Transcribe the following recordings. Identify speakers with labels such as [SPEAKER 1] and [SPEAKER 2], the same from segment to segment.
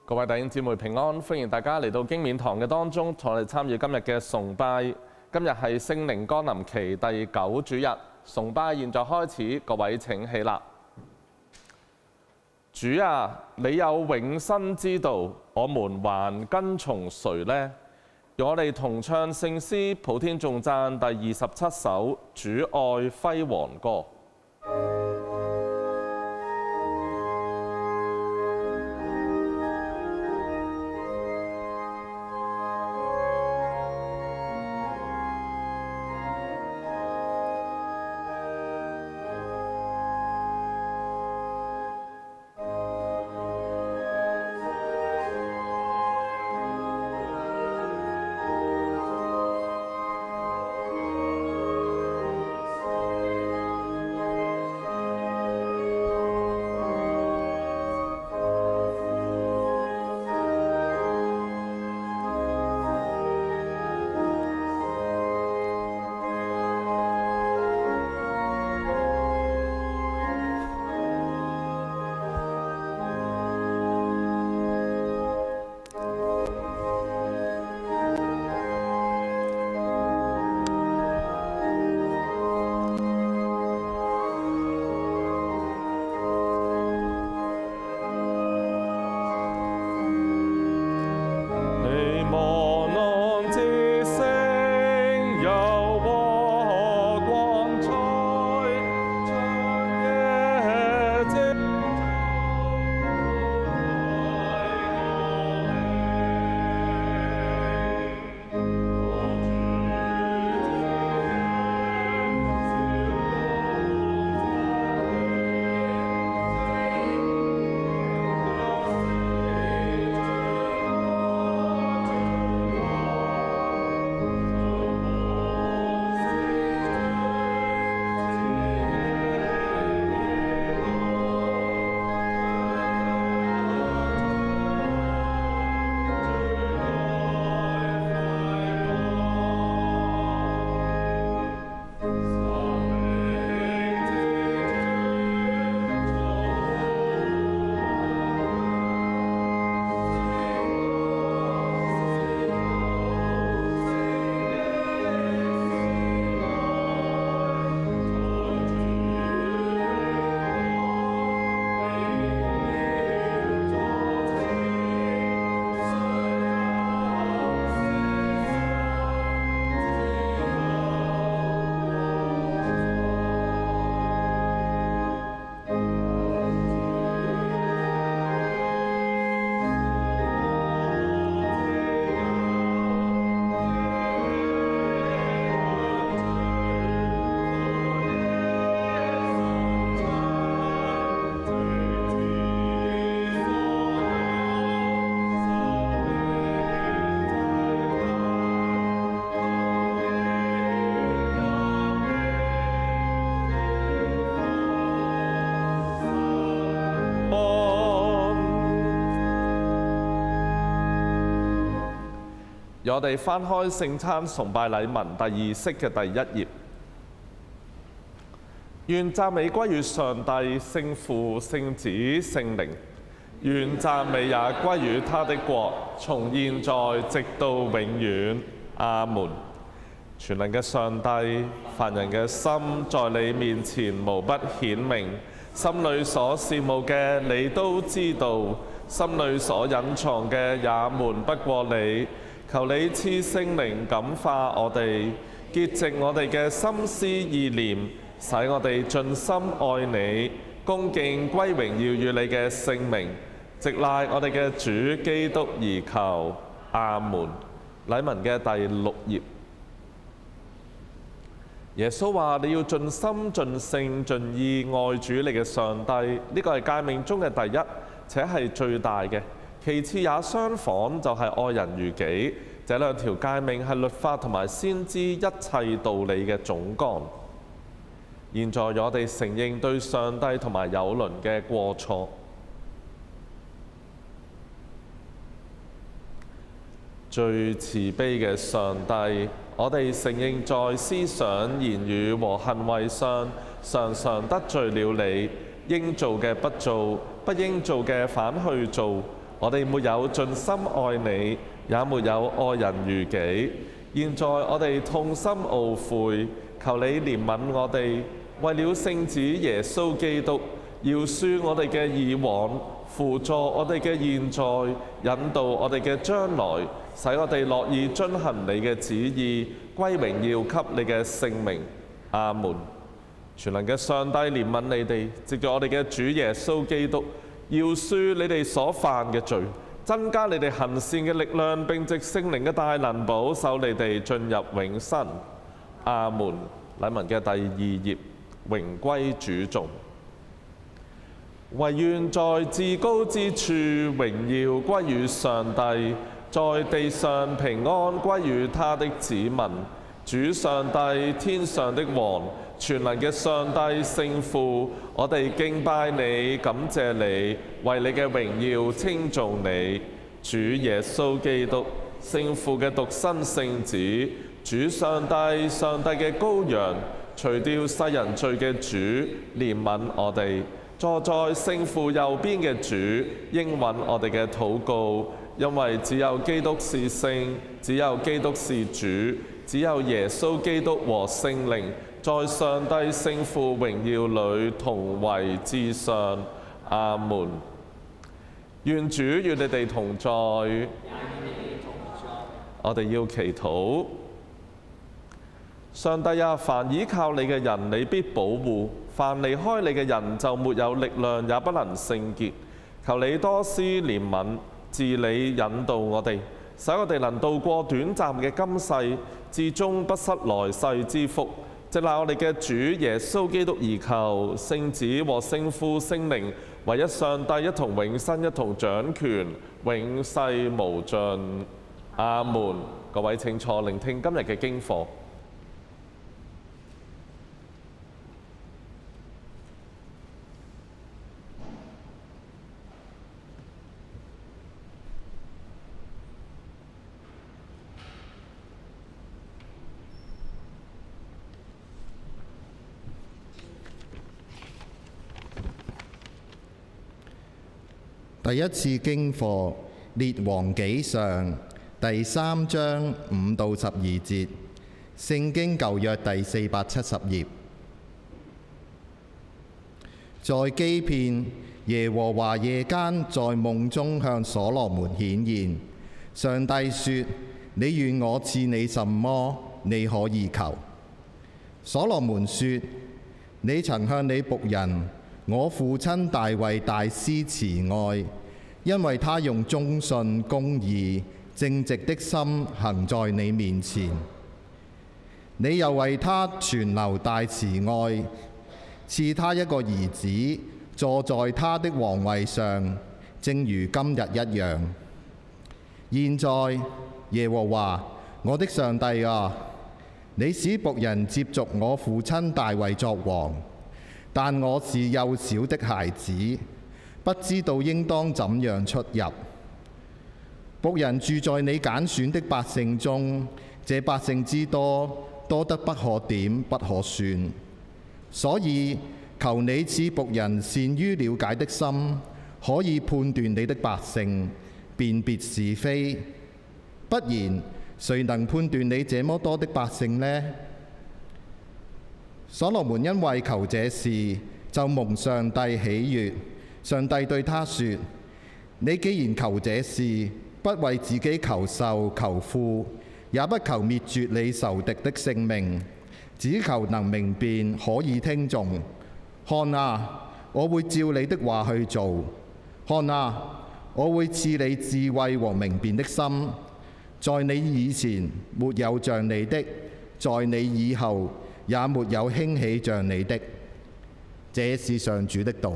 [SPEAKER 1] 各位弟兄姊妹平安，歡迎大家嚟到經勉堂嘅當中，同我哋參與今日嘅崇拜。今日係聖靈降臨期第9主日，崇拜現在開始，各位請起立。主啊，你有永生之道，我們還跟從誰呢？讓我哋同唱聖詩普天頌讚第27首《主愛輝煌歌》。我哋翻開聖餐崇拜禮文第2式嘅第1頁。願讚美歸於上帝，聖父、聖子、聖靈。願讚美也歸於他的國，從現在直到永遠。阿門。全能嘅上帝，凡人嘅心在你面前無不顯明，心裏所羨慕嘅你都知道，心裏所隱藏嘅也瞞不過你。求你賜聖靈感化我哋，潔淨我哋嘅心思意念，使我哋盡心愛你，恭敬歸榮耀與你嘅聖名，直賴我哋嘅主基督而求。阿門。禮文嘅第6頁。耶穌話：你要盡心、盡性、盡意愛主你嘅上帝，呢個係誡命中嘅第一，且係最大嘅。其次也相仿，就係愛人如己。這兩條誡命係律法同埋先知一切道理嘅總綱。現在我哋承認對上帝同埋有鄰嘅過錯。最慈悲嘅上帝，我哋承認在思想、言語和行為上，常常得罪了你。應做嘅不做，不應做嘅反去做。我哋沒有盡心愛你，也沒有愛人如己。現在我哋痛心懊悔，求你憐憫我哋，為了聖子耶穌基督，饒恕我哋嘅以往，輔助我哋嘅現在，引導我哋嘅將來，使我哋樂意遵行你嘅旨意，歸榮耀給你嘅聖名。阿門。全能嘅上帝憐憫你哋，藉著我哋嘅主耶穌基督，饒恕你哋所犯嘅罪，增加你哋行善嘅力量，並藉聖靈嘅大能保守你哋進入永生。阿門。禮文嘅第2頁，榮歸主頌。惟願在至高之處榮耀歸於上帝，在地上平安歸於他的子民。主上帝，天上的王，全能嘅上帝聖父，我哋敬拜你，感謝你，為你嘅榮耀稱頌你。主耶穌基督，聖父嘅獨生聖子，主上帝，上帝嘅羔羊，除掉世人罪嘅主，憐憫我哋。坐在聖父右邊嘅主，應允我哋嘅禱告，因為只有基督是聖，只有基督是主，只有耶穌基督和聖靈，在上帝聖父榮耀裏同為至上。阿門。願主與你哋同在。我哋要祈禱。上帝啊，凡倚靠你嘅人，你必保護；凡離開你嘅人，就沒有力量，也不能聖潔。求你多施憐憫，治理引導我哋，使我哋能度過短暫嘅今世，至終不失來世之福。藉賴我哋嘅主耶穌基督而求，聖子和聖父聖靈唯一上帝，一同永生，一同掌權，永世無盡。阿門。各位請坐，聆聽今日嘅經課。
[SPEAKER 2] 第一次經課列王紀上第3章5到12節，聖經舊約第470頁。在基遍，耶和華夜間在夢中向所羅門顯現，上帝說：你願我賜你什麼，你可以求。所羅門說：你曾向你僕人我父親大衛大施慈愛，因為他用忠信、公義、正直的心行在你面前。你又為他存留大慈愛，賜他一個兒子坐在他的皇位上，正如今日一樣。現在耶和華我的上帝啊，你使僕人接續我父親大衛作王，但我是幼小的孩子，不知道應當怎樣出入。僕人住在你揀選的百姓中，這百姓之多，多得不可點不可算。所以求你賜僕人善於了解的心，可以判斷你的百姓，辨別是非。不然，誰能判斷你這麼多的百姓呢？所羅門因為求這事，就蒙上帝喜悅。上帝對他說：你既然求這事，不為自己求壽求富，也不求滅絕你仇敵的性命，只求能明辨，可以聽從。看啊，我會照你的話去做。看啊，我會賜你智慧和明辨的心。在你以前沒有像你的，在你以後也沒有興起像你的。這是上主的道。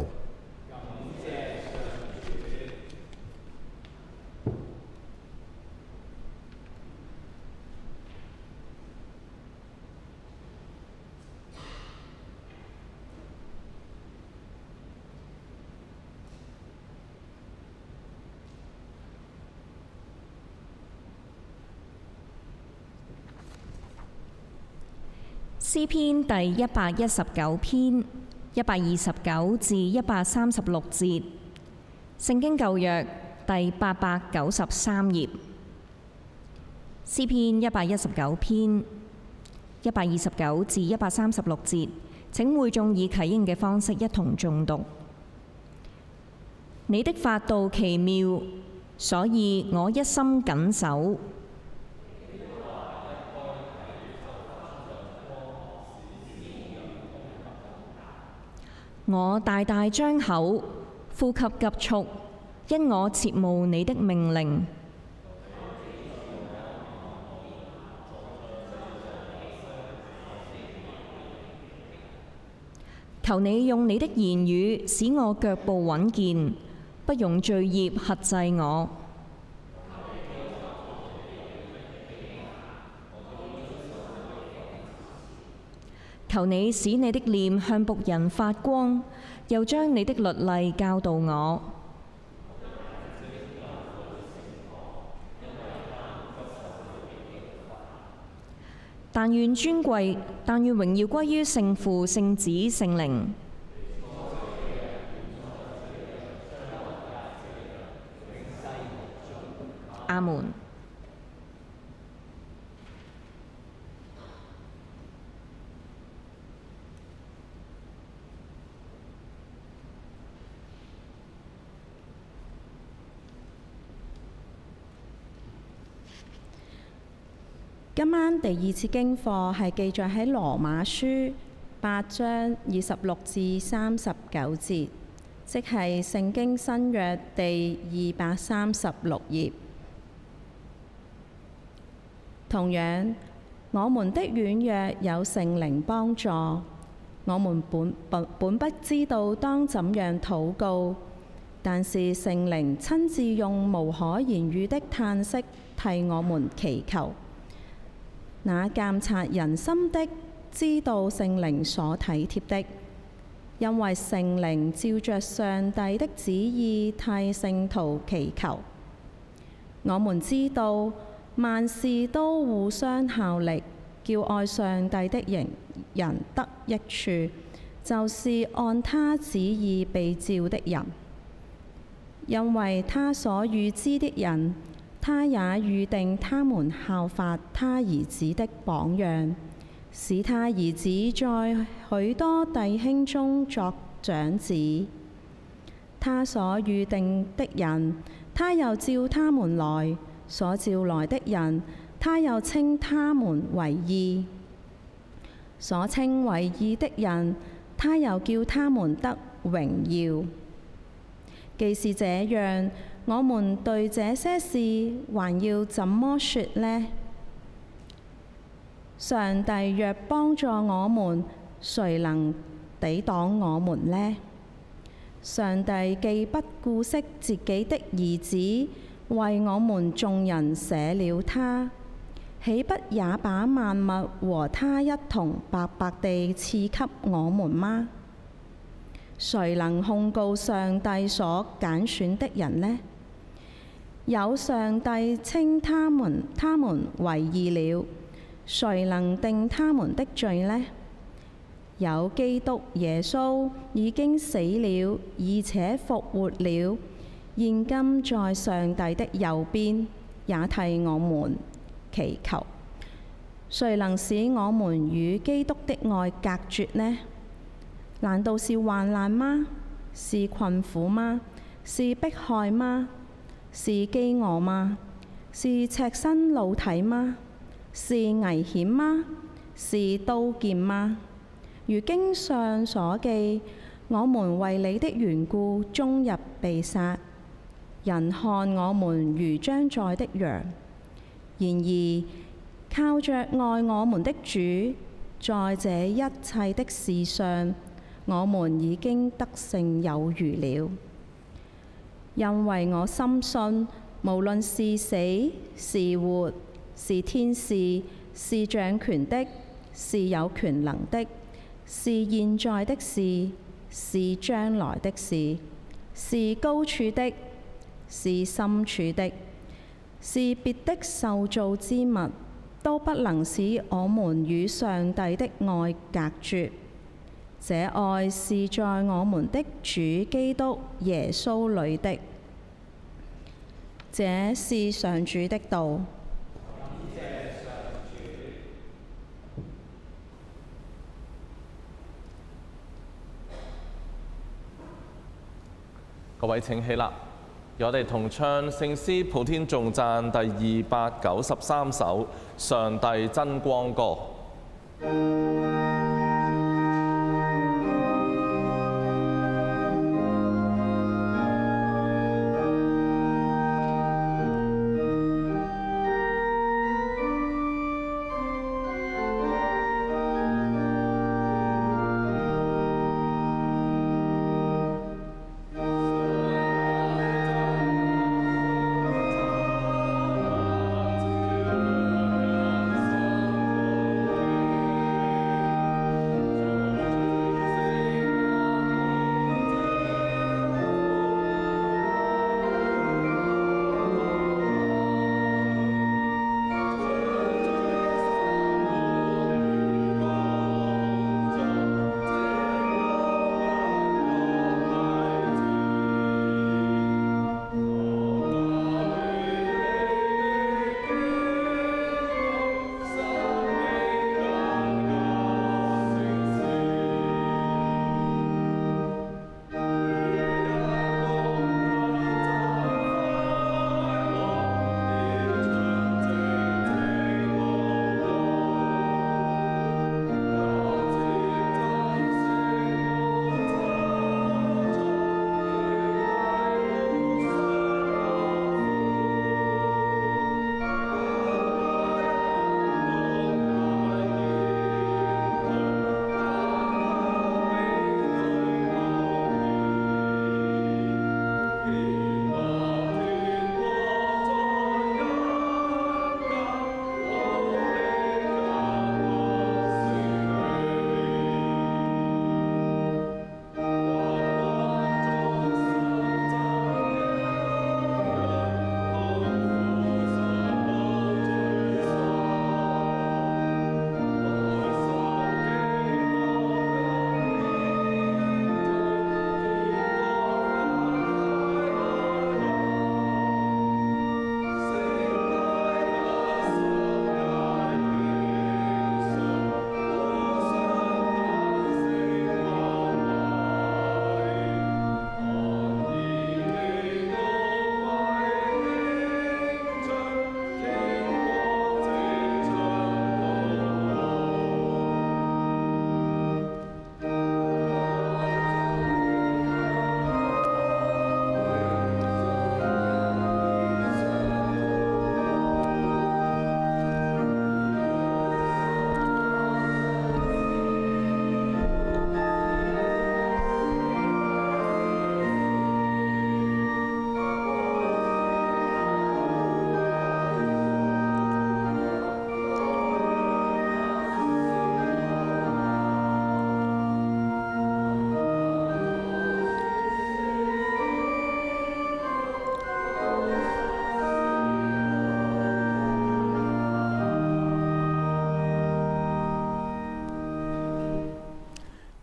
[SPEAKER 3] 詩篇第119篇129至136節，聖經舊約第893頁。詩篇119篇129至136節，請會眾以啟應嘅方式一同誦讀。你的法度奇妙，所以我一心謹守。我大大張口，呼吸急促，因我切慕你的命令。求你用你的言語使我腳步穩健，不容罪孽轄制我。求你使你的臉向僕人發光，又將你的律例教導我。但願尊貴，但願榮耀歸於聖父、聖子、聖靈。阿門。
[SPEAKER 4] 今晚第二次經課係記載喺羅馬書8章26至39節，即係聖經新約第236頁。同樣，我們的軟弱有聖靈幫助，我們本不知道當怎樣禱告，但是聖靈親自用無可言喻的嘆息替我們祈求。那監察人心的，知道聖靈所體貼的，因為聖靈照着上帝的旨意替聖徒祈求。我們知道萬事都互相效力，叫愛上帝的人得益處，就是按他旨意被召的人。因為他所預知的人，他也預定他們效法他兒子的榜樣，使他兒子在許多弟兄中作長子。他所預定的人，他又召他們來；所召來的人，他又稱他們為義；所稱為義的人，他又叫他們得榮耀。既是這樣，我們對這些事還要怎麼說呢？上帝若幫助我們，誰能抵擋我們呢？上帝既不顧惜自己的兒子，為我們眾人捨了他，豈不也把萬物和他一同白白地賜給我們嗎？誰能控告上帝所揀選的人呢？有上帝稱他們為義了，誰能定他們的罪呢？有基督耶穌已經死了，而且復活了，現今在上帝的右邊，也替我們祈求。誰能使我們與基督的愛隔絕呢？難道是患難嗎？是困苦嗎？是迫害嗎？是飢餓嗎？是赤身露體嗎？是危險嗎？是刀劍嗎？如經上所記，我們為你的緣故終日被殺，人看我們如將宰的羊。然而靠着愛我們的主，在這一切的事上，我們已經得勝有餘了。因為我深信，無論是死是活，是天使，是掌權的，是有權能的，是現在的事，是將來的事，是高處的，是深處的，是別的受造之物，都不能使我們與上帝的愛隔絕。這愛是在我們的主基督耶穌裏的。這是上主的道。
[SPEAKER 1] 各位請起立，讓我哋同唱聖詩普天頌讚第293首《上帝真光歌》。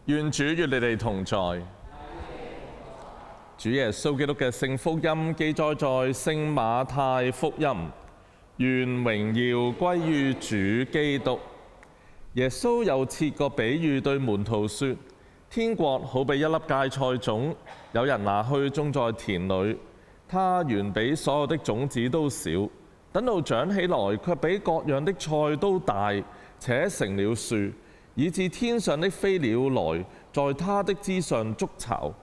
[SPEAKER 1] 願主與你哋同在。主耶穌基督嘅聖福音記載在聖馬太福音。願榮耀歸於主基督。耶穌又設個比喻對門徒說：天國好比一粒芥菜種，有人拿去種在田裏，它原比所有的種子都小，等到長起來，卻比各樣的菜都大，且成了樹，以致天上的飛鳥來在它的枝上築巢。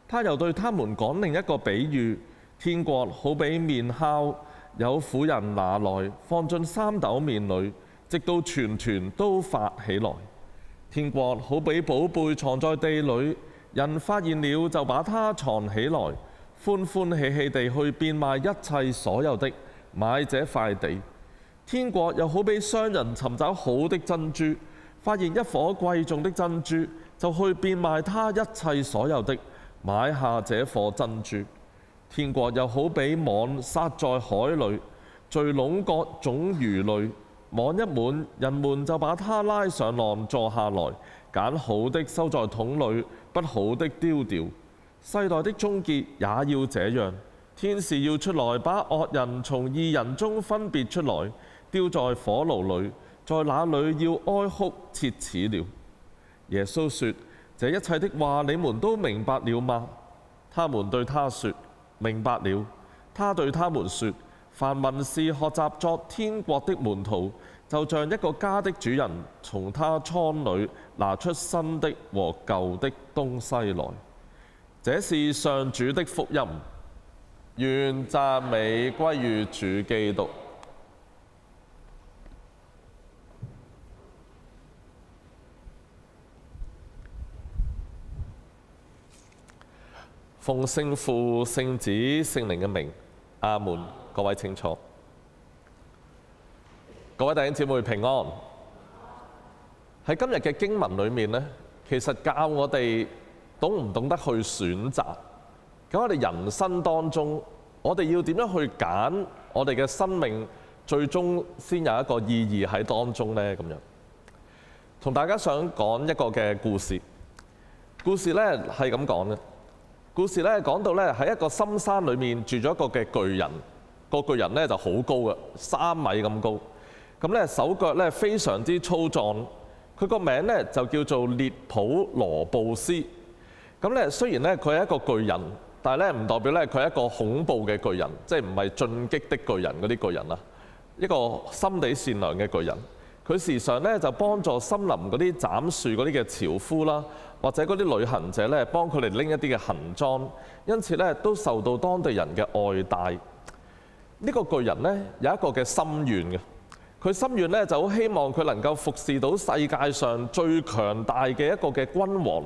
[SPEAKER 1] 他又對他們講另一個比喻：天國好比麵酵，有婦人拿來放進3斗麵裏，直到全團都發起來。天國好比寶貝藏在地裏，人發現了就把它藏起來，歡歡喜喜地去變賣一切所有的，買這塊地。天國又好比商人尋找好的珍珠，發現一顆貴重的珍珠，就去變賣他一切所有的，買下這顆珍珠。天國又好比網撒在海裏，聚攏各種魚類，網一滿，人們就把它拉上岸坐下來，揀好的收在桶裏，不好的丟掉。世代的終結也要這樣。天使要出來，把惡人從義人中分別出來，丟在火爐裏，在那裏要哀哭切齒了。耶穌說：這一切的話你們都明白了嗎？他們對他說：明白了。他對他們說：凡文士學習作天國的門徒，就像一個家的主人從他倉裏拿出新的和舊的東西來。這是上主的福音。願讚美歸於主基督。奉聖父、聖子、聖靈嘅名，阿門。各位請坐。各位弟兄姊妹平安。喺今日嘅經文裏面呢，其實教我哋懂唔懂得去選擇。咁我哋人生當中，我哋要點樣去揀我哋嘅生命，最終先有一個意義喺當中呢？咁樣，同大家想講一個嘅故事。故事呢係咁講嘅。故事呢講到呢喺一個深山裏面住咗一個嘅巨人。個巨人呢就好高嘅，3米咁高。咁呢手腳呢非常之粗壯。佢個名呢就叫做列普羅布斯。咁呢雖然呢佢係一個巨人，但係咧唔代表咧佢係一個恐怖嘅巨人，即係唔係進擊的巨人嗰啲巨人啊，一個心地善良嘅巨人。佢時常咧就幫助森林嗰啲斬樹嗰啲嘅樵夫啦，或者嗰啲旅行者咧幫佢哋拎一啲嘅行裝，因此咧都受到當地人嘅愛戴。呢個巨人咧有一個嘅心願嘅，佢心願咧就好希望佢能夠服侍到世界上最強大嘅一個嘅君王。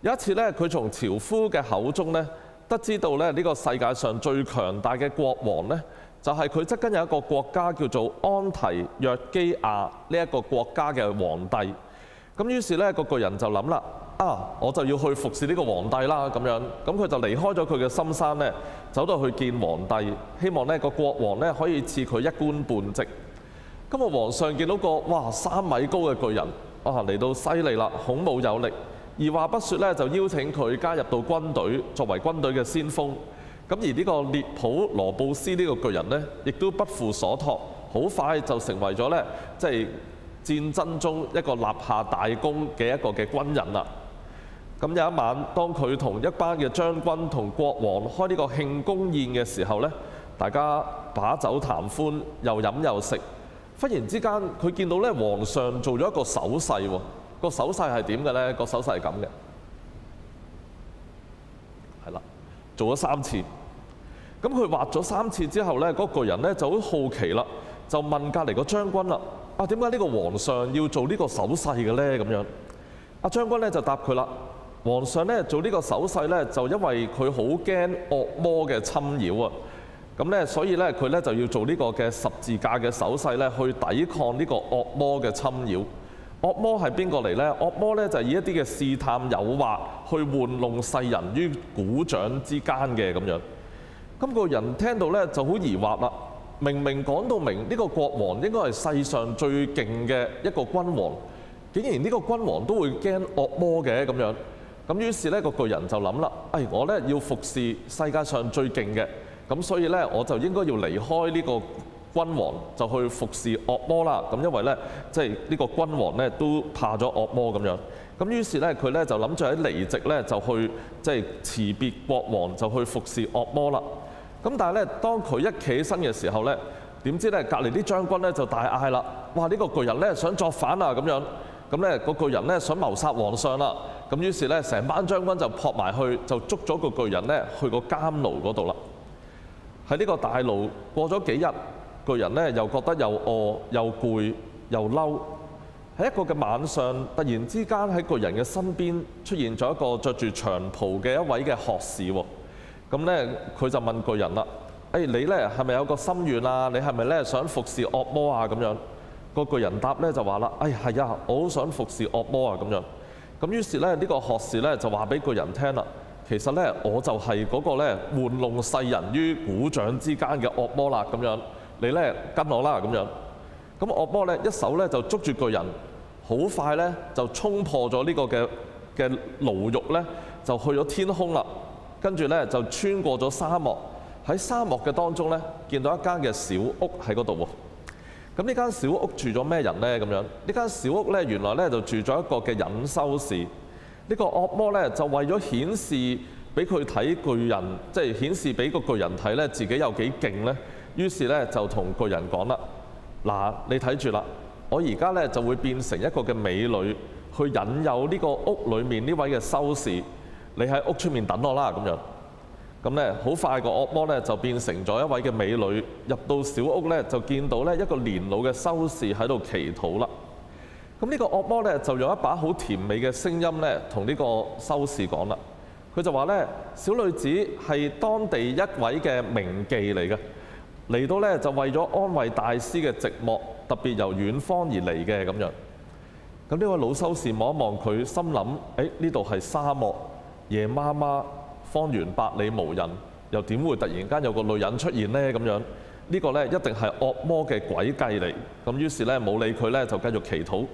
[SPEAKER 1] 有一次咧，佢從樵夫嘅口中咧，得知到咧呢個世界上最強大嘅國王呢，就係佢側跟有一個國家叫做安提約基亞呢一個國家嘅皇帝。咁於是呢個巨人就諗啦，我就要去服侍呢個皇帝啦咁樣。咁佢就離開咗佢嘅深山呢，走到去見皇帝，希望呢個國王呢可以賜佢一官半職。咁個皇上見到個3米高嘅巨人，嚟到犀利啦，孔武有力。二話不說咧，就邀請佢加入到軍隊，作為軍隊嘅先鋒。咁而呢個列普羅布斯呢個巨人呢，亦都不負所託，好快就成為咗咧，即係戰爭中一個立下大功嘅一個嘅軍人啦。咁有一晚，當佢同一班嘅將軍同國王開呢個慶功宴嘅時候呢，大家把酒談歡，又飲又食。忽然之間，佢見到咧皇上做咗一個手勢喎。個手勢係點嘅呢？個手勢係咁嘅，係啦，做咗3次。咁佢畫咗3次之後呢，嗰個人呢就好好奇啦，就問隔離個將軍啦：點解呢個皇上要做呢個手勢嘅呢？咁樣，將軍呢就答佢啦：皇上呢做呢個手勢呢，就因為佢好驚惡魔嘅侵擾啊。咁呢，所以呢，佢呢就要做呢個嘅十字架嘅手勢呢，去抵抗呢個惡魔嘅侵擾。惡魔係邊個嚟呢？惡魔呢就係以一啲嘅試探誘惑去玩弄世人於股掌之間嘅咁樣。咁個人聽到呢就好疑惑啦。明明講到明呢個國王應該係世上最勁嘅一個君王，竟然呢個君王都會驚惡魔嘅咁樣。咁於是呢個巨人就諗啦：我呢要服侍世界上最勁嘅，咁所以呢我就應該要離開呢個君王，就去服侍惡魔啦。咁因為呢，即係呢個君王呢都怕咗惡魔咁樣。咁於是呢，佢呢就諗住喺離席呢就去即係辭別國王，就去服侍惡魔啦。咁但係呢，當佢一企起身嘅時候呢，點知呢隔離啲將軍呢就大嗌啦：哇！呢個巨人呢想作反啊咁樣。咁呢個巨人呢想謀殺皇上啦。咁於是呢，成班將軍就撲埋去，就捉咗個巨人呢去個監牢嗰度啦。喺呢個大牢過咗幾日。巨人呢又覺得又餓又攰又嬲。喺一個嘅晚上，突然之間喺巨人嘅身邊出現咗一個着住長袍嘅一位嘅學士喎。咁呢，佢就問巨人啦：你呢係咪有個心願啊？你係咪呢想服侍惡魔啊？咁樣個巨人答呢就話啦：係啊，我好想服侍惡魔啊！咁樣。咁於是呢，呢個學士呢就話俾巨人聽啦：其實呢，我就係嗰個呢玩弄世人於股掌之間嘅惡魔啦！咁樣。你呢跟我啦咁樣。咁惡魔呢一手呢就捉住巨人，好快呢就衝破咗呢個嘅牢獄呢，就去咗天空啦。跟住呢就穿過咗沙漠，喺沙漠嘅當中咧，見到一間嘅小屋喺嗰度喎。咁呢間小屋住咗咩人呢？咁樣呢間小屋咧，原來咧就住咗一個嘅隱修士。呢個惡魔咧就為咗顯示俾佢睇巨人，即係顯示俾個巨人睇咧自己有幾勁咧。於是咧就同巨人講啦：嗱，你睇住啦，我而家咧就會變成一個嘅美女，去引誘呢個屋裡面呢位嘅修士，你喺屋出面等我啦咁樣。咁咧好快個惡魔咧就變成咗一位嘅美女，入到小屋咧就見到咧一個年老嘅修士喺度祈禱啦。咁呢個惡魔咧就用一把好甜美嘅聲音咧同呢個修士講啦。佢就話咧：小女子係當地一位嘅名妓嚟嘅，嚟到咧就為咗安慰大師嘅寂寞，特別由遠方而嚟嘅咁樣。咁呢位老修士望一望佢，心諗：呢度係沙漠，夜媽媽，方圓百里無人，又點會突然間有個女人出現呢？咁樣呢個咧一定係惡魔嘅詭計嚟。咁於是咧冇理佢咧，就繼續祈禱。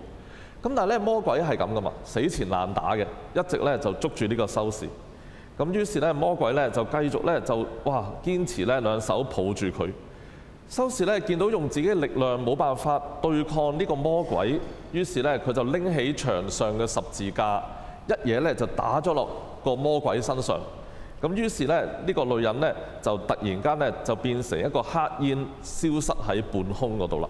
[SPEAKER 1] 咁但係咧魔鬼係咁噶嘛，死纏爛打嘅，一直咧就捉住呢個修士。咁於是咧魔鬼咧就繼續咧就堅持咧兩手抱住佢。修士咧見到用自己嘅力量冇辦法對抗呢個魔鬼，於是咧佢就拎起牆上嘅十字架，一嘢咧就打咗落個魔鬼身上。咁於是咧呢個女人咧就突然間咧就變成一個黑煙，消失喺半空嗰度啦。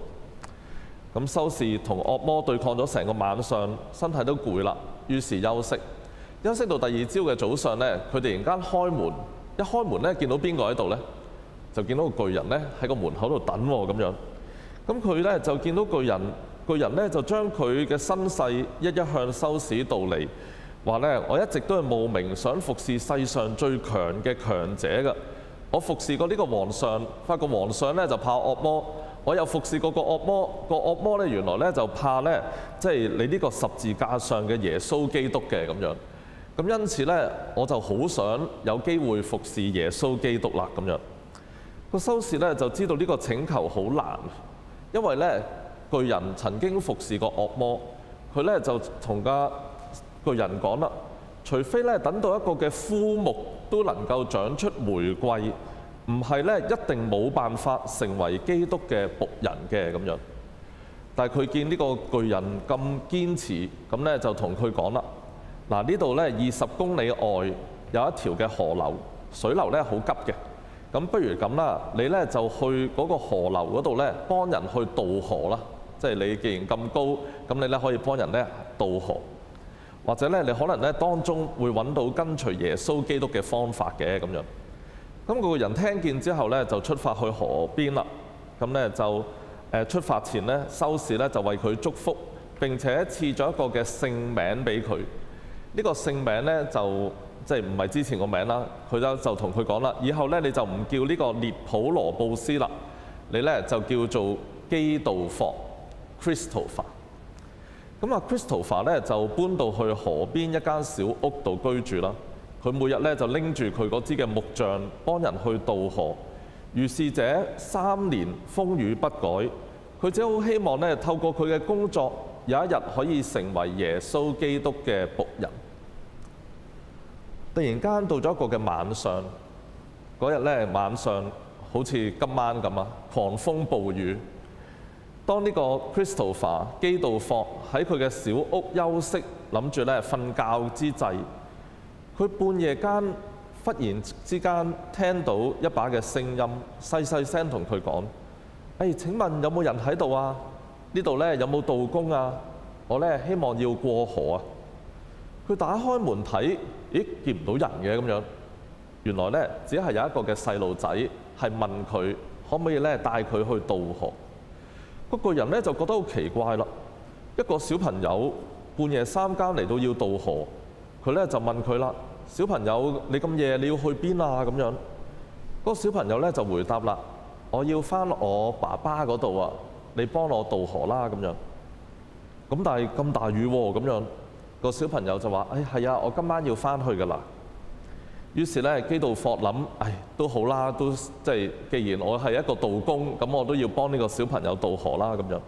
[SPEAKER 1] 咁修士同惡魔對抗咗成個晚上，身體都攰啦，於是休息。休息到第二朝嘅早上咧，佢突然間開門，一開門咧見到邊個喺度咧？就見到個巨人咧喺個門口度等喎咁樣。咁佢咧就見到巨人咧就將佢嘅身世一一向修士道嚟，話咧：我一直都係慕名想服侍世上最強嘅強者㗎。我服侍過呢個皇上，發覺皇上咧就怕惡魔。我又服侍過個惡魔，個惡魔咧原來咧就怕咧，即係你呢個十字架上嘅耶穌基督嘅咁樣。咁因此咧，我就好想有機會服侍耶穌基督啦咁樣。個修士咧就知道呢個請求好難，因為咧巨人曾經服侍過惡魔，佢咧就同個巨人講啦：除非咧等到一個嘅枯木都能夠長出玫瑰，唔係咧一定冇辦法成為基督嘅僕人嘅咁樣。但係佢見呢個巨人咁堅持，咁咧就同佢講啦：嗱，呢度咧20公里外有一條嘅河流，水流咧好急嘅。咁不如咁啦，你咧就去嗰個河流嗰度咧幫人去渡河啦。即係你既然咁高，咁你咧可以幫人咧渡河，或者咧你可能咧當中會揾到跟隨耶穌基督嘅方法嘅咁樣。咁個人聽見之後咧就出發去河邊啦。咁咧就出發前咧，修士咧就為佢祝福，並且賜咗一個嘅聖名俾佢。呢個聖名咧就即係唔係之前個名啦。佢就同佢講啦：以後咧你就唔叫呢個列普羅布斯啦，你咧就叫做基道霍 Christopher。咁啊 Christopher 咧就搬到去河邊一間小屋度居住啦。佢每日咧就拎住佢嗰支嘅木杖幫人去渡河。如是者3年風雨不改，佢只好希望咧透過佢嘅工作，有一日可以成為耶穌基督嘅僕人。突然間到咗一個嘅晚上，嗰日咧晚上好似今晚咁啊，狂風暴雨。當呢個 Christopher 基道霍喺佢嘅小屋休息，諗住咧瞓覺之際，佢半夜間忽然之間聽到一把嘅聲音，細細聲同佢講：請問有冇人喺度啊？呢度咧有冇道工啊？我咧希望要過河啊！佢打開門睇，咦，見唔到人嘅咁樣。原來咧只係有一個嘅細路仔係問佢可唔可以咧帶佢去渡河。嗰個人咧就覺得好奇怪啦，一個小朋友半夜3更嚟到要渡河，佢咧就問佢啦：小朋友，你咁夜你要去邊啊？咁樣嗰個小朋友咧就回答啦：我要返我爸爸嗰度啊，你幫我渡河啦咁樣。咁但係咁大雨喎，咁樣個小朋友就話：係啊，我今晚要返去㗎啦。於是咧，基道霍諗：都好啦，都即係既然我係一個道工，咁我都要幫呢個小朋友渡河啦咁樣。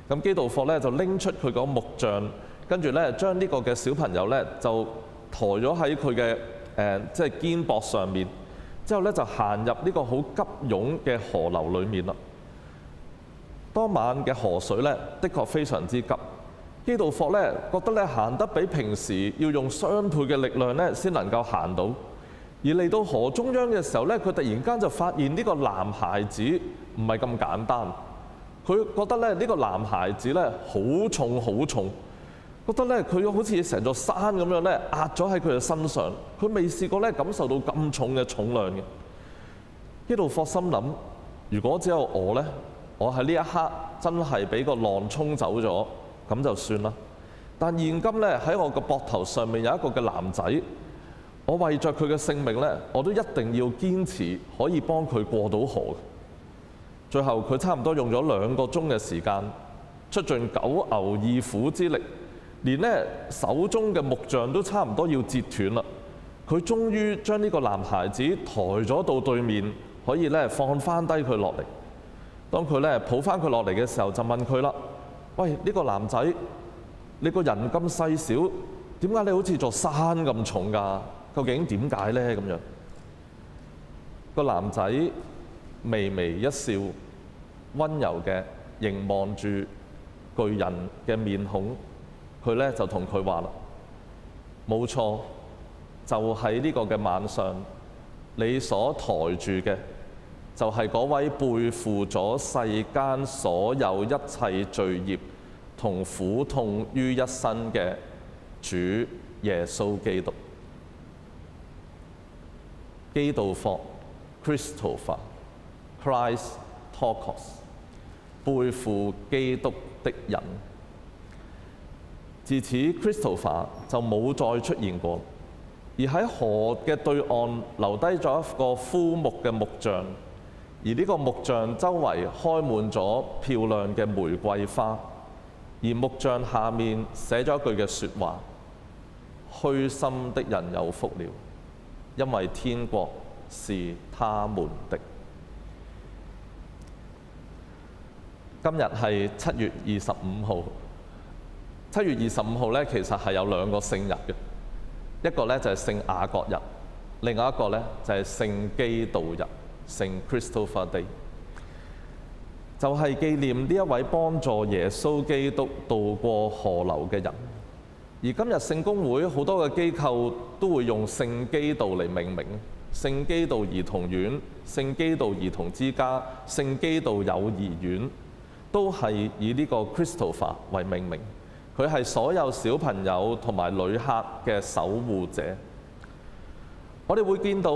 [SPEAKER 1] 咁基道霍咧就拎出佢個木杖，跟住咧將呢個嘅小朋友咧就抬咗喺佢嘅即係肩膊上面，之後咧就行入呢個好急湧嘅河流裏面啦。當晚嘅河水咧，的確非常之急。基道霍咧覺得咧行得比平時要用雙倍嘅力量咧先能夠行到。而嚟到河中央嘅時候咧，佢突然間就發現呢個男孩子唔係咁簡單。佢覺得咧呢個男孩子咧好重好重，覺得咧佢好似成座山咁樣咧壓咗喺佢嘅身上。佢未試過咧感受到咁重嘅重量嘅。基道霍心諗：如果只有我咧，我喺呢一刻真係俾個浪沖走咗，咁就算啦。但現今咧喺我個膊頭上面有一個嘅男仔，我為着佢嘅性命咧，我都一定要堅持可以幫佢過到河。最後佢差唔多用咗2個鐘嘅時間，出盡九牛二虎之力，連咧手中嘅木杖都差唔多要折斷啦。佢終於將呢個男孩子抬咗到對面，可以咧放翻低佢落嚟。當佢咧抱翻佢落嚟嘅時候，就問佢啦：喂，呢個男仔，你個人咁細小，點解你好似座山咁重㗎？究竟點解呢？咁樣個男仔微微一笑，温柔嘅凝望住巨人嘅面孔，佢咧就同佢話啦：冇錯，就喺呢個嘅晚上，你所抬住嘅就係嗰位背負咗世間所有一切罪孽同苦痛於一身嘅主耶穌基督。基道霍 Christopher Christ Tokos， 背負基督的人。自此 Christopher 就冇再出現過，而喺河嘅對岸留低咗一個枯木嘅木像，而呢個木像周圍開滿咗漂亮嘅玫瑰花，而木像下面寫咗一句嘅説話：虛心的人有福了，因為天國是他們的。今日係7月25號。7月25號咧，其實係有2個聖日嘅，一個咧就係聖雅各日，另外一個咧就係聖基道日，聖 Christopher Day， 就係紀念呢一位幫助耶穌基督渡過河流嘅人。而今日聖公會好多嘅機構都會用聖基道嚟命名，聖基道兒童院、聖基道兒童之家、聖基道幼兒園，都係以呢個 Christopher 為命名。佢係所有小朋友同埋旅客嘅守護者。我哋會見到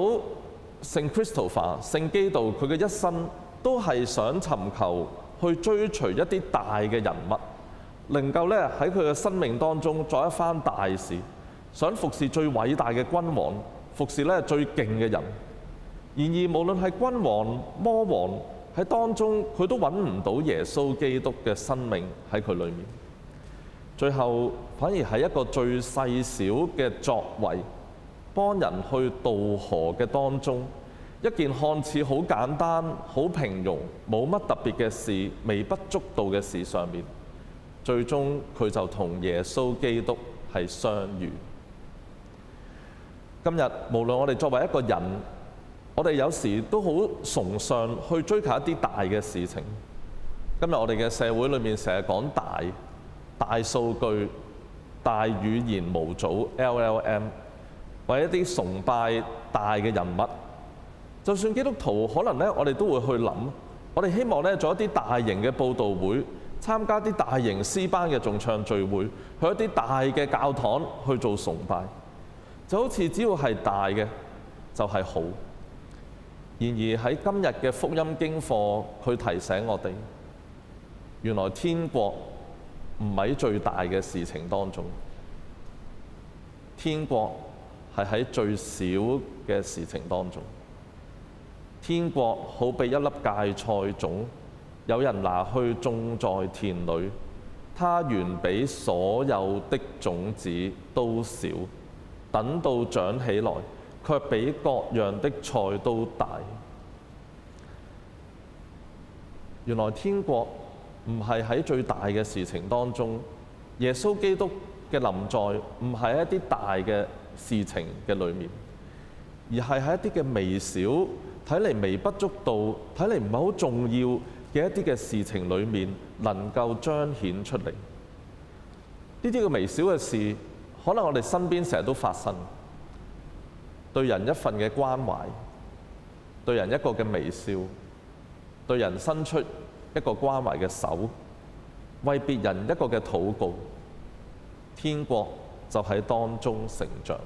[SPEAKER 1] 聖 Christopher、聖基道，佢嘅一生都係想尋求去追隨一啲大嘅人物，能夠咧喺佢嘅生命當中做一番大事，想服侍最偉大嘅君王，服侍咧最勁嘅人。然而無論係君王、魔王喺當中，佢都揾唔到耶穌基督嘅生命喺佢裏面。最後反而係一個最細小嘅作為，幫人去渡河嘅當中，一件看似好簡單、好平庸、冇乜特別嘅事、微不足道嘅事上面，最終佢就同耶穌基督係相遇。今日無論我哋作為一個人，我哋有時都好崇尚去追求一啲大嘅事情。今日我哋嘅社會裏面成日講大數據、大語言模組 LLM， 或者一啲崇拜大嘅人物。就算基督徒，可能咧我哋都會去諗，我哋希望咧做一啲大型嘅佈道會，參加啲大型詩班嘅頌唱聚會，去一啲大嘅教堂去做崇拜，就好似只要係大嘅就係好。然而喺今日嘅福音經課，佢提醒我哋，原來天國唔喺最大嘅事情當中，天國係喺最小嘅事情當中。天國好比一粒芥菜種，有人拿去種在田裏，它原比所有的種子都小，等到長起來，卻比各樣的菜都大。原來天國唔係喺最大嘅事情當中，耶穌基督嘅臨在唔係一啲大嘅事情嘅裏面，而係喺一啲嘅微小、睇嚟微不足道、睇嚟唔係好重要嘅一啲嘅事情裏面，能夠彰顯出嚟。呢啲嘅微小嘅事，可能我哋身邊成日都發生。對人一份嘅關懷，對人一個嘅微笑，對人伸出一個關懷嘅手，為別人一個嘅禱告，天國就喺當中成長。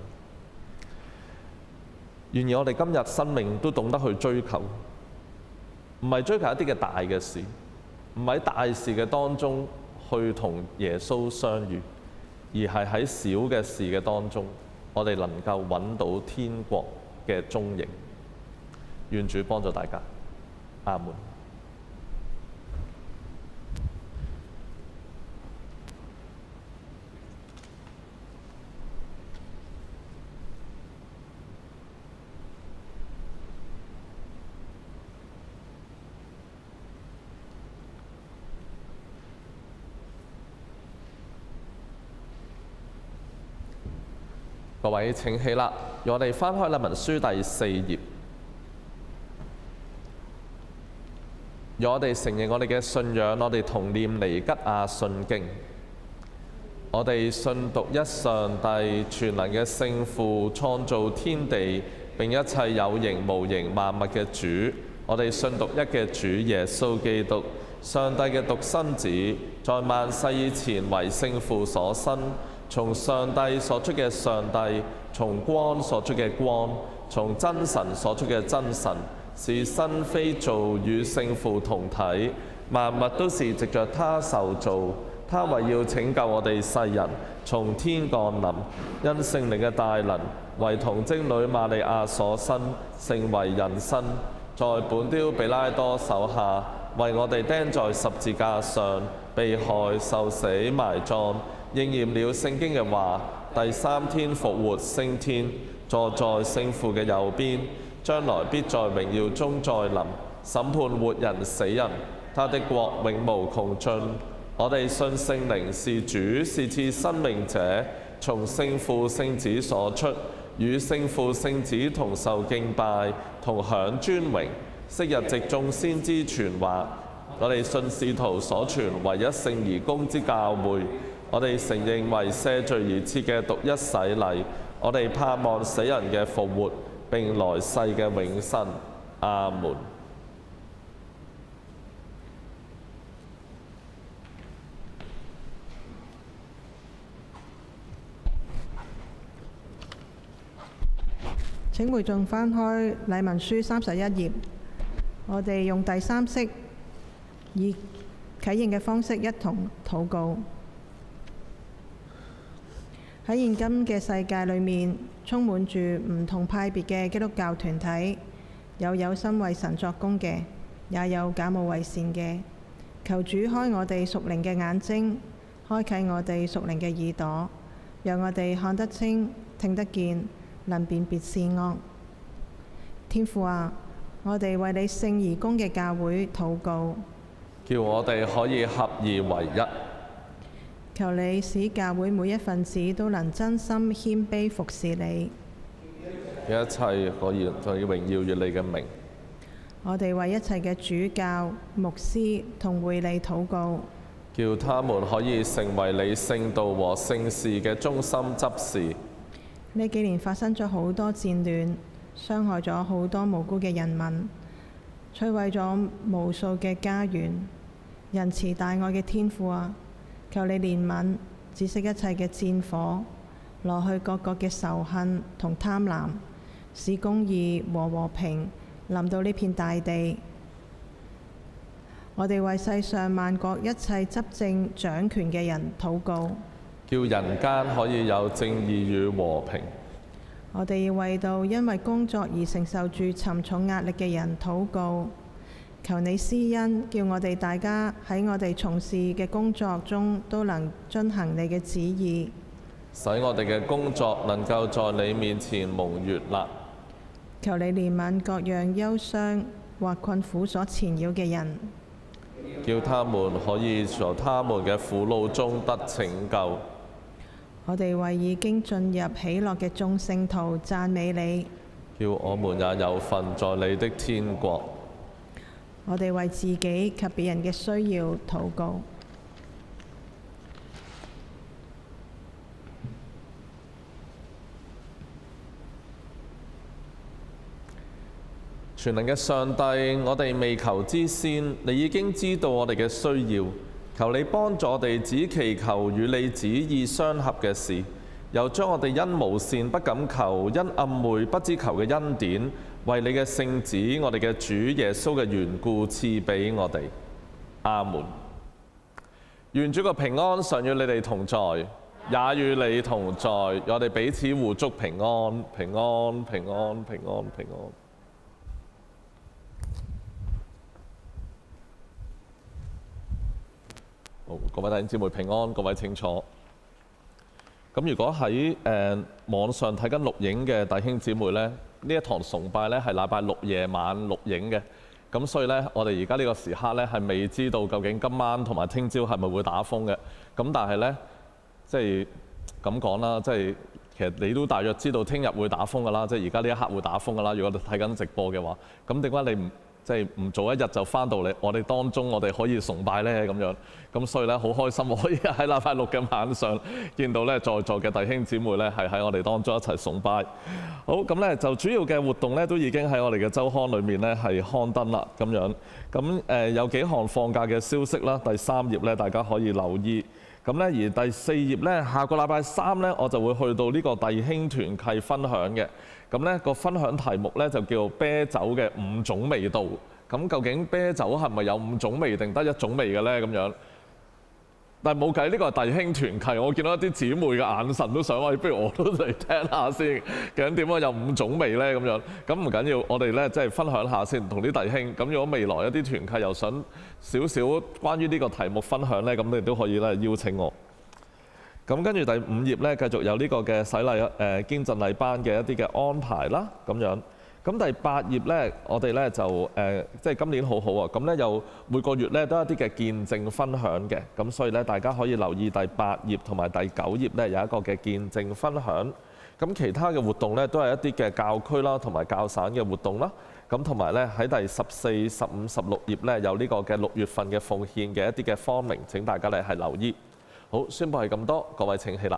[SPEAKER 1] 願意我哋今日生命都懂得去追求，唔係追求一啲嘅大嘅事，唔係喺大事嘅當中去同耶穌相遇，而係喺小嘅事嘅當中，我哋能夠揾到天國嘅蹤影。願主幫助大家，阿門。各位請起立，讓我哋翻開《利民書》第4頁，讓我哋承認我哋嘅信仰，我哋同念尼吉亞信經。我哋信獨一上帝全能嘅聖父，創造天地並一切有形無形萬物嘅主。我哋信獨一嘅主耶穌基督，上帝嘅獨生子，在萬世以前為聖父所生。從上帝所出嘅上帝，從光所出嘅光，從真神所出嘅真神，是生非造，與聖父同體，萬物都是藉着他受造。他為要拯救我哋世人，從天降臨，因聖靈嘅大能，為童貞女瑪利亞所生，成為人身，在本丟彼拉多手下，為我哋釘在十字架上，被害、受死、埋葬。應驗了聖經嘅話，第三天復活升天，坐在聖父嘅右邊，將來必在榮耀中再臨，審判活人死人，他的國永無窮盡。我哋信聖靈是主，是賜生命者，從聖父聖子所出，與聖父聖子同受敬拜，同享尊榮。昔日藉眾先知傳話，我哋信使徒所傳唯一聖而公之教會。我哋承認為赦罪而設嘅獨一洗禮，我哋盼望死人嘅復活並來世嘅永生。阿門。
[SPEAKER 5] 請會眾翻開《禮民書》31頁，我哋用第三式以啟應嘅方式一同禱告。喺現今嘅世界裏面，充滿住唔同派別嘅基督教團體，有心為神作工嘅，也有假冒為善嘅。求主開我哋屬靈嘅眼睛，開啟我哋屬靈嘅耳朵，讓我哋看得清、聽得見，能辨別善惡。天父啊，我哋為你聖而公嘅教會禱告，
[SPEAKER 1] 叫我哋可以合二為一。
[SPEAKER 5] 求你使教會每一份子都能真心謙卑服侍你，
[SPEAKER 1] 一切可以榮耀於你嘅名。
[SPEAKER 5] 我哋為一切嘅主教、牧師同會理禱告，
[SPEAKER 1] 叫他們可以成為你聖道和聖事嘅中心執事。
[SPEAKER 5] 呢幾年發生咗好多戰亂，傷害咗好多無辜嘅人民，摧毀咗無數嘅家園。仁慈大愛嘅天父啊，求你憐憫，止息一切嘅戰火，攞去各國嘅仇恨同貪婪，使公義和和平臨到呢片大地。我哋為世上萬國一切執政掌權嘅人禱告，
[SPEAKER 1] 叫人間可以有正義與和平。
[SPEAKER 5] 我哋要為到因為工作而承受住沉重壓力嘅人禱告，求你施恩，叫我哋大家喺我哋從事嘅工作中都能遵行你嘅旨意，
[SPEAKER 1] 使我哋嘅工作能夠在你面前蒙悅納。
[SPEAKER 5] 求你憐憫各樣憂傷或困苦所纏繞嘅人，
[SPEAKER 1] 叫他們可以在他們嘅苦惱中得拯救。
[SPEAKER 5] 我哋為已經進入喜樂嘅眾聖徒讚美你，
[SPEAKER 1] 叫我們也有份在你的天國。
[SPEAKER 5] 我哋為自己及別人嘅需要禱告。
[SPEAKER 1] 全能嘅上帝，我哋未求之先，你已經知道我哋嘅需要，求你幫助我哋只祈求與你旨意相合嘅事，又將我哋因無善不敢求、因暗昧不知求嘅恩典，為你嘅聖子，我哋嘅主耶穌嘅緣故賜俾我哋。阿門。願主嘅平安常與你哋同在，也與你同在。我哋彼此互祝平安，平安，平安，平安，平安。好，各位弟兄姊妹平安，各位請坐。咁如果喺網上睇緊錄影嘅弟兄姊妹呢，呢一堂崇拜呢係禮拜六夜晚錄影嘅，咁所以呢，我哋而家呢個時刻呢係未知道究竟今晚同埋聽朝係咪會打風嘅。咁但係呢，即係咁講啦，即係其實你都大約知道聽日會打風㗎啦，即係而家呢一刻會打風㗎啦。如果你睇緊直播嘅話，咁點解你唔早一日就翻到嚟我哋當中，我哋可以崇拜呢？咁樣，咁所以咧好開心，我可以喺禮拜六嘅晚上見到咧在座嘅弟兄姊妹咧係喺我哋當中一齊崇拜。好，咁咧就主要嘅活動咧都已經喺我哋嘅週刊裏面咧係刊登啦，咁樣。咁有幾項放假嘅消息啦，第3頁咧大家可以留意。咁咧而第4頁咧，下個禮拜3咧我就會去到呢個弟兄團契分享嘅。咁咧個分享題目咧就叫啤酒嘅5種味道。咁究竟啤酒係咪有5種味定得1種味嘅咧？咁樣，但係冇計，呢個係弟兄團契，我見到一啲姊妹嘅眼神都想話，不如我都嚟聽下先，究竟點解有5種味咧？咁樣，咁唔緊要，我哋咧即係分享下先，同啲弟兄。咁如果未來一啲團契又想少少關於呢個題目分享咧，咁你都可以咧邀請我。咁跟住第5頁咧，繼續有呢個嘅洗禮堅振禮班嘅一啲嘅安排啦，咁樣。咁第8頁咧，我哋咧就即係今年好好啊！咁咧又每個月咧都有一啲嘅見證分享嘅，咁所以咧大家可以留意第8頁同埋第9頁咧有一個嘅見證分享。咁其他嘅活動咧都係一啲嘅教區啦同埋教省嘅活動啦。咁同埋咧喺第14、15、16頁咧有呢個嘅6月份嘅奉獻嘅一啲嘅方明，請大家咧係留意。好，宣佈係咁多，各位請起立。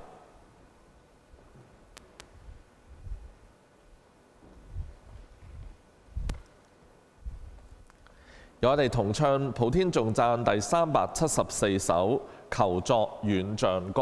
[SPEAKER 1] 由我哋同唱普天頌讚第374首《求作遠象歌》。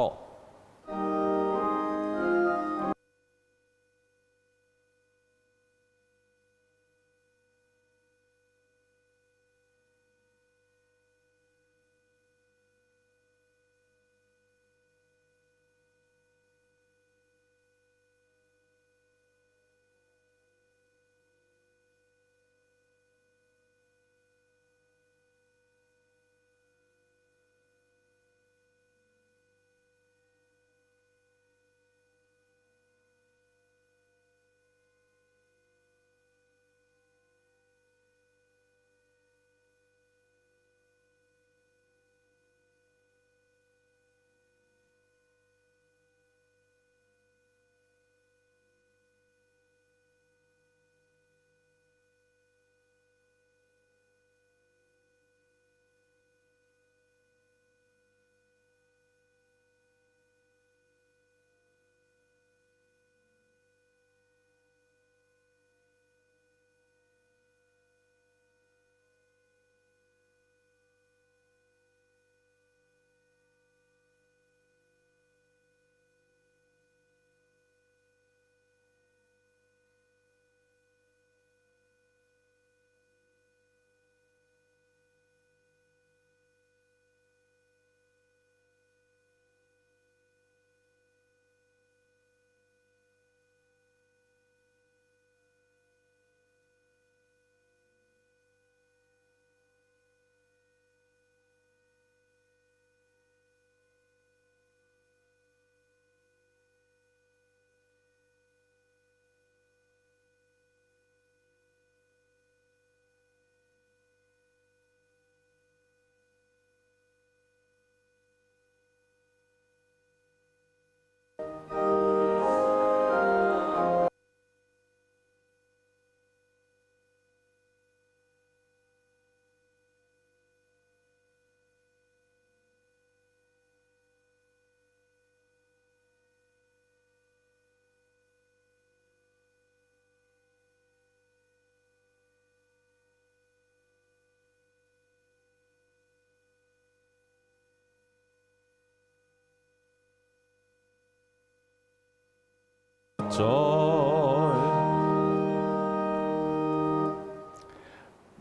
[SPEAKER 1] 在。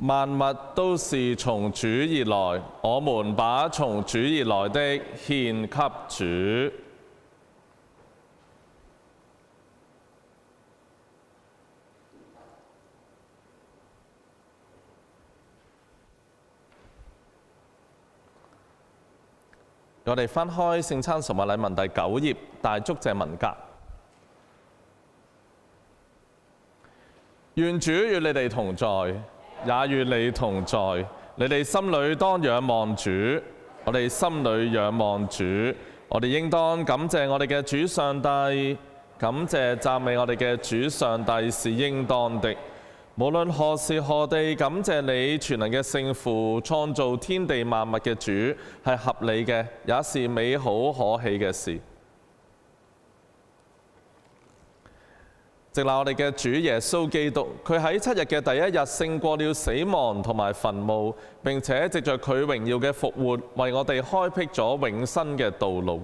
[SPEAKER 1] 萬物都是從主而來，我們把從主而來的獻給主。我哋翻開聖餐崇拜禮文第9頁，大祝謝文格。願主與你哋同在，也與你同在。你哋心裏當仰望主，我哋心裏仰望主。我哋應當感謝我哋嘅主上帝，感謝讚美我哋嘅主上帝是應當的。無論何時何地，感謝你全能嘅聖父，創造天地萬物嘅主，係合理嘅，也是美好可喜嘅事。直拿我哋嘅主耶穌基督，佢喺7日嘅第1日勝過了死亡同埋墳墓，並且藉着佢榮耀嘅復活，為我哋開闢咗永生嘅道路。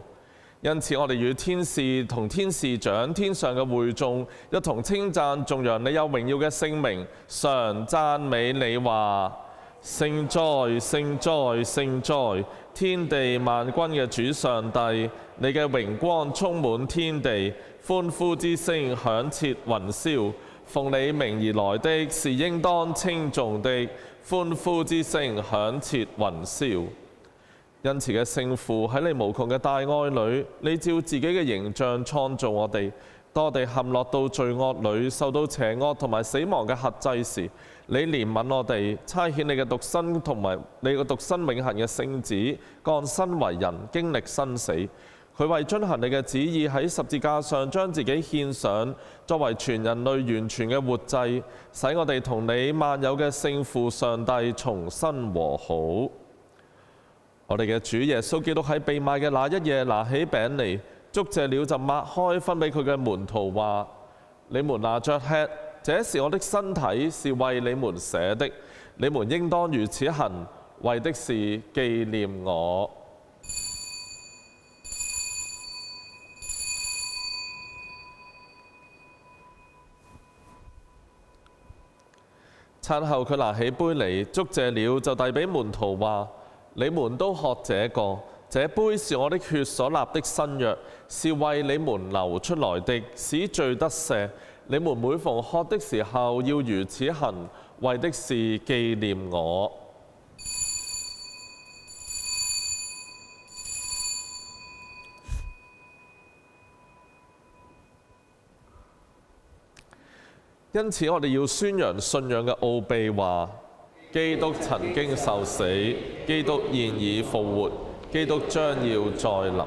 [SPEAKER 1] 因此，我哋與天使同天使長、天上嘅會眾一同稱讚頌揚你有榮耀嘅聖名，常讚美你話：聖哉，聖哉，聖哉！天地萬軍嘅主上帝，你嘅榮光充滿天地，歡呼之聲響徹雲霄。奉你名而來的是應當稱頌的，歡呼之聲響徹雲霄。恩慈嘅聖父，喺你無窮嘅大愛裏，你照自己嘅形象創造我哋。當我哋陷落到罪惡裏，受到邪惡同埋死亡嘅轄制時，你憐憫我哋，差遣你嘅獨生同埋你嘅獨生永恆嘅聖子降生為人，經歷生死。佢為遵行你嘅旨意喺十字架上將自己獻上，作為全人類完全嘅活祭，使我哋同你萬有嘅聖父上帝重新和好。我哋嘅主耶穌基督喺被賣嘅那一夜，拿起餅嚟，祝謝了就擘開，分俾佢嘅門徒話：你們拿着吃，這是我的身體，是為你們捨的，你們應當如此行，為的是紀念我。餐後佢拿起杯嚟，祝謝了就遞俾門徒話：你們都喝這個，這杯是我的血所立的新約，是為你們流出來的，使罪得赦。你們每逢喝的時候要如此行，為的是紀念我。因此，我哋要宣揚信仰嘅奧秘話：基督曾經受死，基督現已復活，基督將要再臨。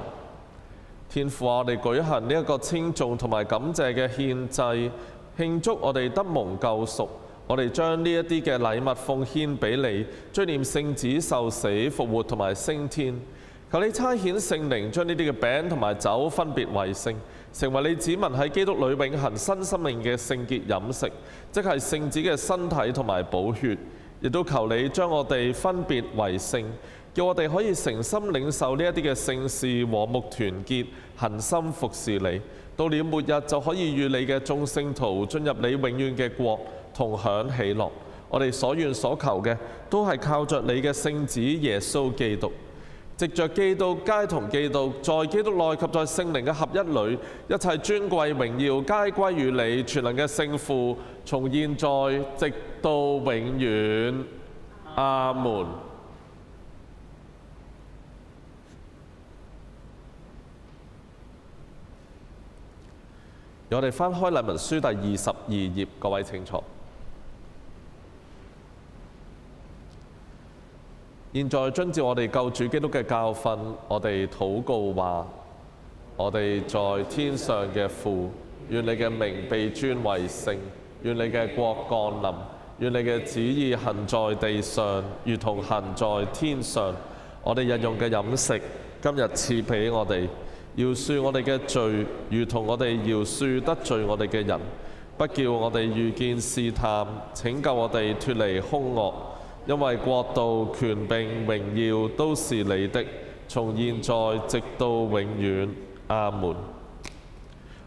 [SPEAKER 1] 天父，我哋舉行呢一個稱頌同埋感謝嘅獻祭，慶祝我哋得蒙救贖。我哋將呢一啲嘅禮物奉獻俾你，追念聖子受死、復活同埋升天。求你差遣聖靈，將呢啲嘅餅同埋酒分別為聖，成為你子民喺基督裏永恆新生命嘅聖潔飲食，即係聖子嘅身體同埋寶血。亦都求你將我哋分別為聖，叫我哋可以誠心領受呢一啲嘅聖事，和睦團結，恆心服侍你。到了末日就可以與你嘅眾聖徒進入你永遠嘅國，同享喜樂。我哋所願所求嘅，都係靠着你嘅聖子耶穌基督。藉着基督，皆同基督，在基督內及在聖靈嘅合一裏，一切尊貴榮耀皆歸於你，全能嘅聖父，從現在直到永遠。阿門。我哋翻開禮文書第22頁，各位請坐。現在遵照我哋救主基督嘅教訓，我哋禱告話：我哋在天上嘅父，願你嘅名被尊為聖，願你嘅國降臨，願你嘅旨意行在地上，如同行在天上。我哋日用嘅飲食，今日賜俾我哋，饒恕我哋嘅罪，如同我哋饒恕得罪我哋嘅人，不叫我哋遇見試探，拯救我哋脫離兇惡。因為國度、權柄、榮耀都是你的，從現在直到永遠。阿門。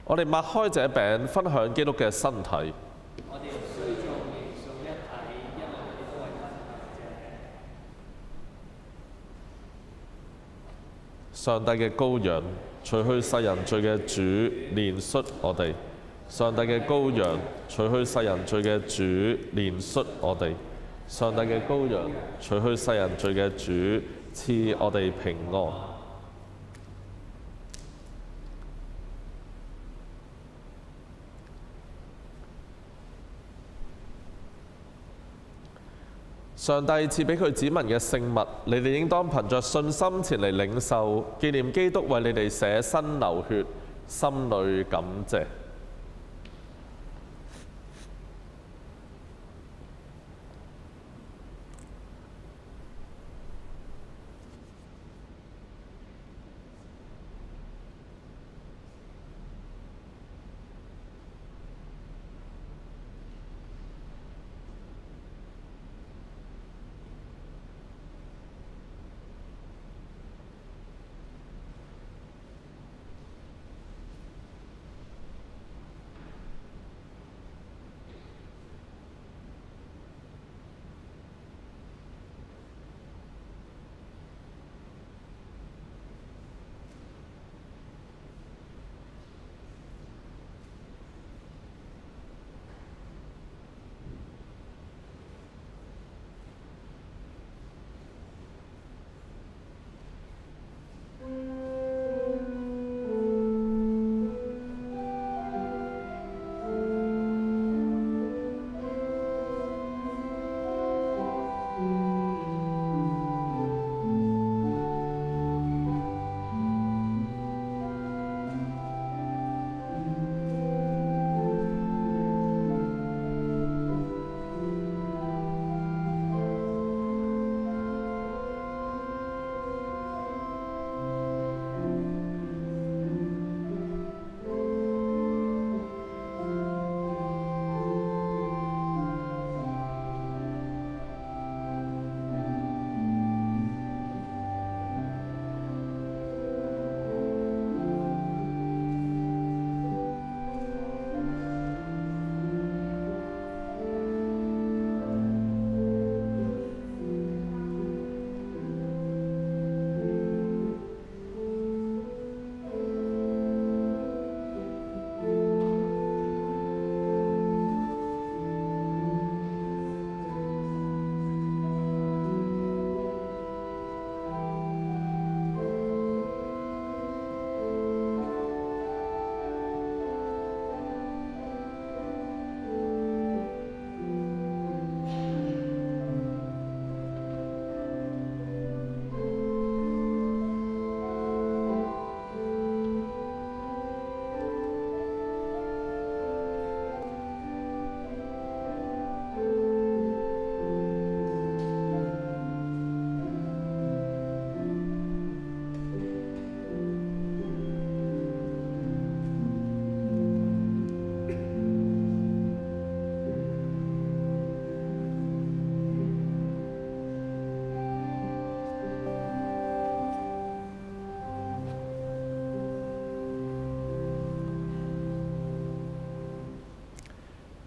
[SPEAKER 1] 我哋擘開這餅，分享基督嘅身體。上帝嘅羔羊，除去世人罪嘅主，憐恤我哋。上帝嘅羔羊，除去世人罪嘅主，憐恤我哋。上帝嘅羔羊，除去世人罪嘅主，賜我哋平安。上帝賜俾佢子民嘅聖物，你哋應當憑着信心前嚟領受，紀念基督為你哋捨身流血，心裏感謝。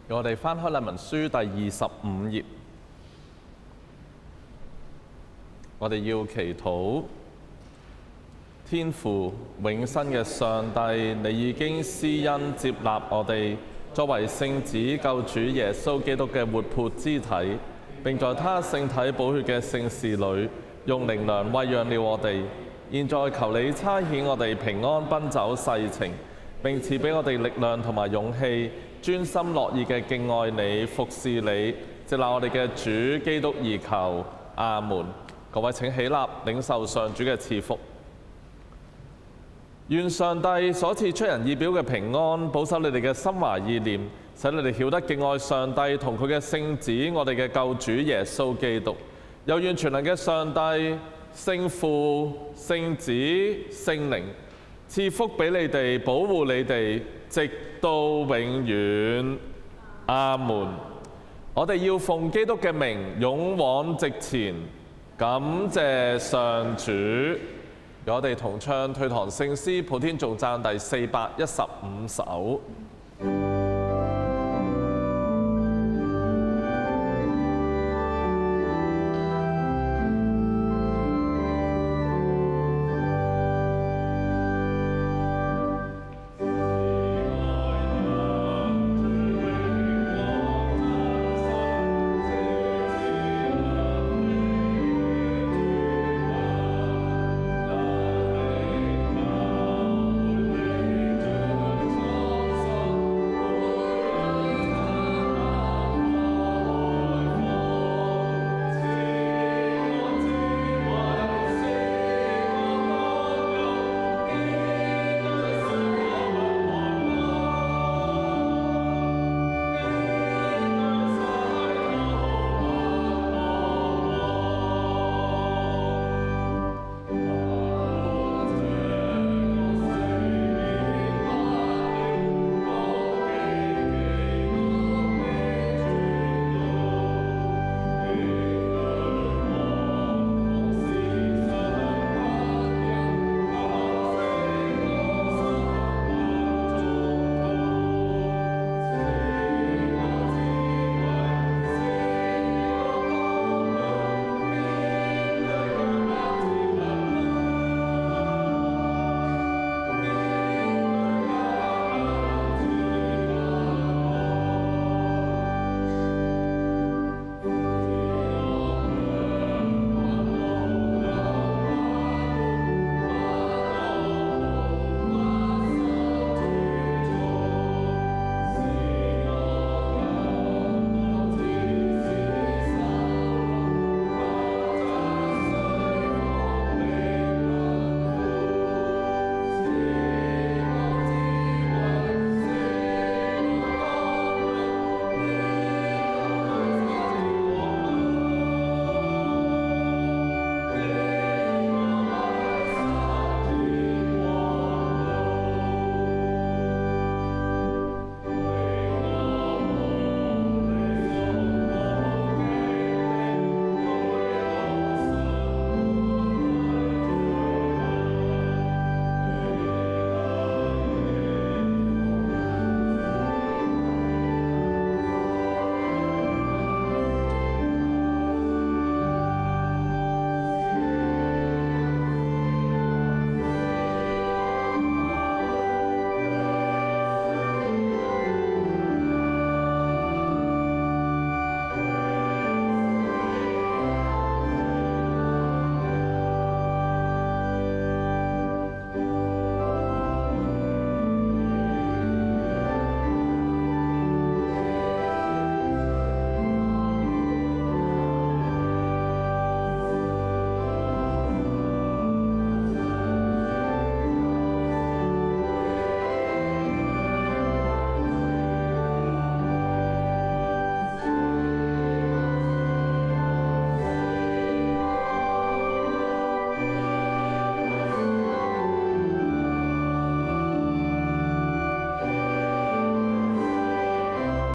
[SPEAKER 1] 我哋翻開《禮文書》第25頁，我哋要祈禱。天父永生嘅上帝，你已經施恩接納我哋作為聖子救主耶穌基督嘅活潑肢體，並在他聖體寶血嘅聖事裏用靈糧餵養了我哋。現在求你差遣我哋平安奔走世程，並賜俾我哋力量同埋勇氣，專心樂意嘅敬愛你、服侍你，直賴我哋嘅主基督而求。阿門。各位請起立，領受上主嘅賜福。願上帝所賜出人意表嘅平安，保守你哋嘅心懷意念，使你哋曉得敬愛上帝同佢嘅聖子，我哋嘅救主耶穌基督。又願全能嘅上帝、聖父、聖子、聖靈賜福俾你哋，保護你哋，直到永遠。阿門。我哋要奉基督嘅名，勇往直前，感謝上主。讓我哋同唱退堂聖詩普天頌讚第415首。